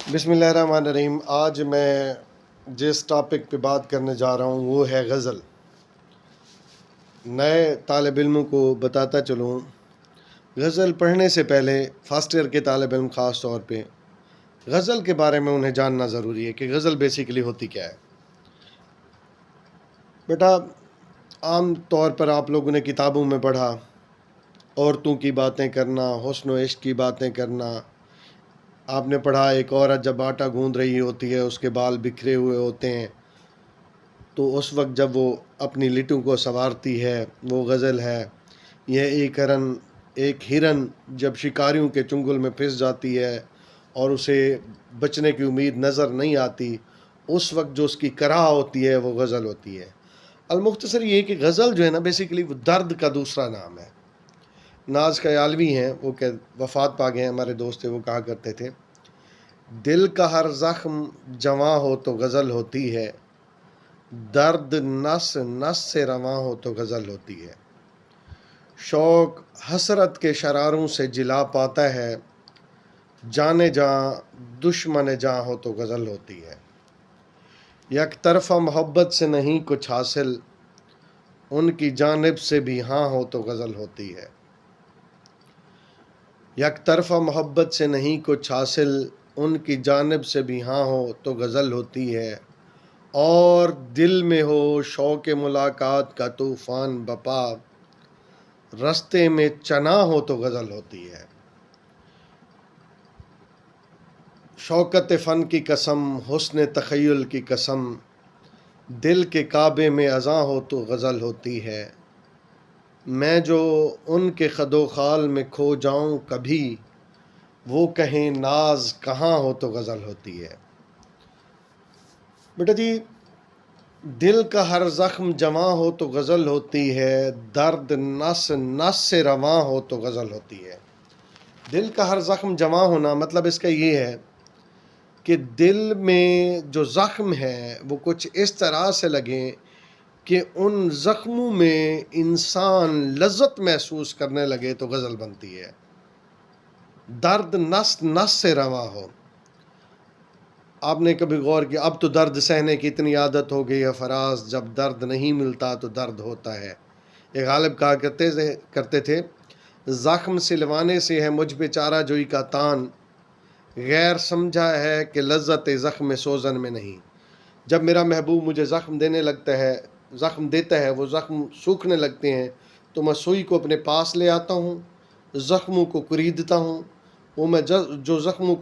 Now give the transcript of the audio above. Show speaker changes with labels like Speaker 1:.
Speaker 1: बिस्मिल्लाहिर्रहमानिर्रहीम। आज मैं जिस टॉपिक पे बात करने जा रहा हूँ वो है गज़ल। नए तालिब इल्मों को बताता चलूँ, गज़ल पढ़ने से पहले फ़र्स्ट ईयर के तालिब इल्म ख़ास तौर पे गज़ल के बारे में उन्हें जानना ज़रूरी है कि गज़ल बेसिकली होती क्या है। बेटा, आम तौर पर आप लोगों ने किताबों में पढ़ा, औरतों की बातें करना, हुस्न व इश्क की बातें करना। आपने पढ़ा एक औरत जब आटा गूंद रही होती है, उसके बाल बिखरे हुए होते हैं, तो उस वक्त जब वो अपनी लिटों को संवारती है, वो गज़ल है। यह एक हिरन जब शिकारियों के चुंगल में फंस जाती है और उसे बचने की उम्मीद नज़र नहीं आती, उस वक्त जो उसकी कराह होती है वो गज़ल होती है। अलमुख्तसर ये कि गज़ल जो है ना, बेसिकली वो दर्द का दूसरा नाम है। नाज ख़यालवी हैं, वो वफ़ात पा गए हैं, हमारे दोस्त थे, वो कहा करते थे, दिल का हर ज़ख्म जवां हो तो गज़ल होती है, दर्द नस नस से रवां हो तो गज़ल होती है। शौक हसरत के शरारों से जिला पाता है, जाने जहाँ दुश्मन जहाँ हो तो गज़ल होती है। यक तरफ़ा मोहब्बत से नहीं कुछ हासिल, उनकी जानिब से भी हाँ हो तो गज़ल होती है। यक तरफ़ा मोहब्बत से नहीं कुछ हासिल, उनकी जानिब से भी हाँ हो तो गज़ल होती है। और दिल में हो शौक़ मुलाकात का तूफ़ान बपा, रस्ते में चना हो तो गज़ल होती है। शौकत फ़न की कसम, हुस्न तख़य्युल की कसम, दिल के काबे में अज़ां हो तो गज़ल होती है। मैं जो उनके ख़दो ख़ाल में खो जाऊं कभी, वो कहें नाज कहाँ हो तो गज़ल होती है। बेटा जी, दिल का हर ज़ख्म जवां हो तो गज़ल होती है, दर्द नस नस से रवां हो तो गज़ल होती है। दिल का हर ज़ख्म जवां होना मतलब इसका ये है कि दिल में जो ज़ख्म है वो कुछ इस तरह से लगे कि उन ज़ख्मों में इंसान लज़्ज़त महसूस करने लगे तो गज़ल बनती है। दर्द नस नस से रवां हो। आपने कभी गौर किया, अब तो दर्द सहने की इतनी आदत हो गई है फराज, जब दर्द नहीं मिलता तो दर्द होता है। ये गालिब कहा करते थे, ज़ख्म सिलवाने से है मुझ पे चारा जोई का तान, गैर समझा है कि लज़्ज़त ज़ख्म सोज़न में नहीं। जब मेरा महबूब मुझे ज़ख्म देता है, वो ज़ख्म सूखने लगते हैं, तो मैं सुई को अपने पास ले आता हूँ, ज़ख्मों को कुरीदता हूँ। वो मैं जो ज़ख्मों को